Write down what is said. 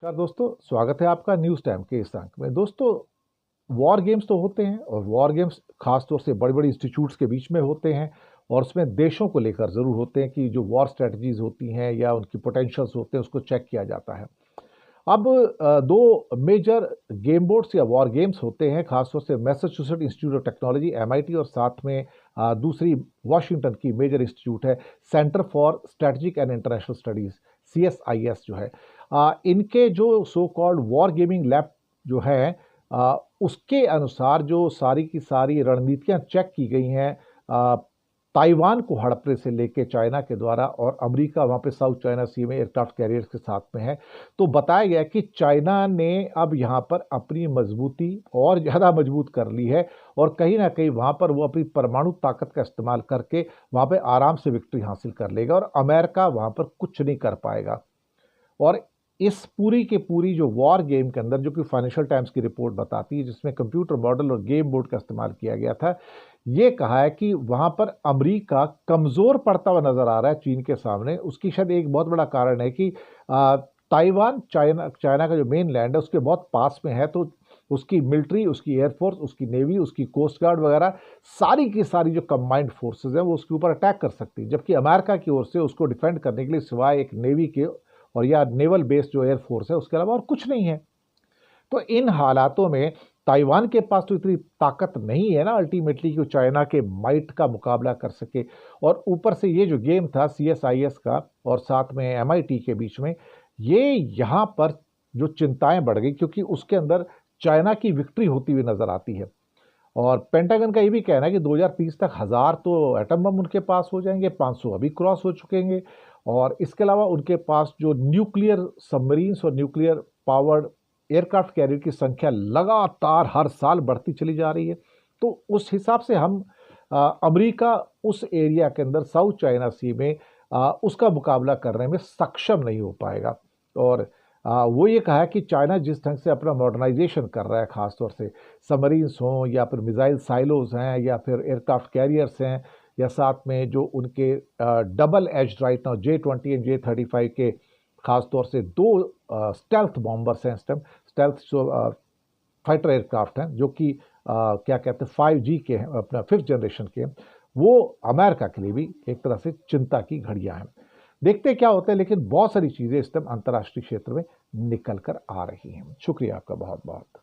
नमस्कार दोस्तों, स्वागत है आपका न्यूज़ टाइम के इस अंक में। दोस्तों, वॉर गेम्स तो होते हैं और वॉर गेम्स खास तौर से बड़े-बड़े इंस्टीट्यूट्स के बीच में होते हैं और उसमें देशों को लेकर ज़रूर होते हैं कि जो वॉर स्ट्रैटेजीज़ होती हैं या उनकी पोटेंशियल्स होते हैं, उसको चेक किया जाता है। अब 2 मेजर गेम बोर्ड्स या वॉर गेम्स होते हैं, खास तौर से Massachusetts institute of technology MIT और साथ में दूसरी वॉशिंगटन की मेजर इंस्टीट्यूट है centre for strategic and international studies CSIS जो है। इनके जो so called war gaming lab जो है उसके अनुसार जो सारी की सारी रणनीतियाँ चेक की गई हैं ताइवान को हड़पने से लेके चाइना के द्वारा और अमेरिका वहाँ पे साउथ चाइना सी में एयरक्राफ्ट कैरियर्स के साथ में है। तो बताया गया कि चाइना ने अब यहाँ पर अपनी मजबूती और ज़्यादा मजबूत कर ली है और कहीं ना कहीं वहाँ पर वो अपनी परमाणु ताकत का इस्तेमाल करके वहाँ पे आराम से विक्ट्री हासिल कर लेगा और अमेरिका वहाँ पर कुछ नहीं कर पाएगा। और इस पूरी की पूरी जो वॉर गेम के अंदर जो कि फाइनेंशियल टाइम्स की रिपोर्ट बताती है जिसमें कंप्यूटर मॉडल और गेम बोर्ड का इस्तेमाल किया गया था, ये कहा है कि वहाँ पर अमेरिका कमज़ोर पड़ता हुआ नज़र आ रहा है चीन के सामने। उसकी शायद एक बहुत बड़ा कारण है कि ताइवान चाइना चाइना का जो मेन लैंड है उसके बहुत पास में है, तो उसकी मिलिट्री, उसकी एयरफोर्स, उसकी नेवी, उसकी कोस्ट गार्ड वगैरह सारी की सारी जो कंबाइंड फोर्सेस हैं वो उसके ऊपर अटैक कर सकती है, जबकि अमेरिका की ओर से उसको डिफेंड करने के लिए सिवाय एक नेवी के और या नेवल बेस जो एयरफोर्स है उसके अलावा और कुछ नहीं है। तो इन हालातों में ताइवान के पास तो इतनी ताकत नहीं है ना अल्टीमेटली कि वो चाइना के माइट का मुकाबला कर सके। और ऊपर से ये जो गेम था सीएसआईएस का और साथ में एमआईटी के बीच में, ये यहाँ पर जो चिंताएं बढ़ गई क्योंकि उसके अंदर चाइना की विक्ट्री होती हुई नजर आती है। और पेंटागन का ये भी कहना है कि 2030 तक 1000 तो एटम बम उनके पास हो जाएंगे, 500 अभी क्रॉस हो चुकेंगे और इसके अलावा उनके पास जो न्यूक्लियर सबमरीन्स और न्यूक्लियर पावर्ड एयरक्राफ्ट कैरियर की संख्या लगातार हर साल बढ़ती चली जा रही है। तो उस हिसाब से हम अमेरिका उस एरिया के अंदर साउथ चाइना सी में उसका मुकाबला करने में सक्षम नहीं हो पाएगा। और वो ये कहा है कि चाइना जिस ढंग से अपना मॉडर्नाइजेशन कर रहा है, खासतौर से सबमरीन्स हों या फिर मिसाइल साइलोज हैं या फिर एयरक्राफ्ट कैरियर्स हैं या साथ में जो उनके double edge right now J-20 and J-35 के खास तौर से 2 स्टेल्थ बॉम्बर्स हैं, स्टेल्थ फाइटर एयरक्राफ्ट हैं जो कि क्या कहते हैं 5G के हैं, अपना 5th जनरेशन के हैं। वो अमेरिका के लिए भी एक तरह से चिंता की घड़ियां हैं। देखते क्या होता है, लेकिन बहुत सारी चीज़ें इस टाइम अंतर्राष्ट्रीय क्षेत्र में निकल कर आ रही हैं। शुक्रिया आपका बहुत बहुत।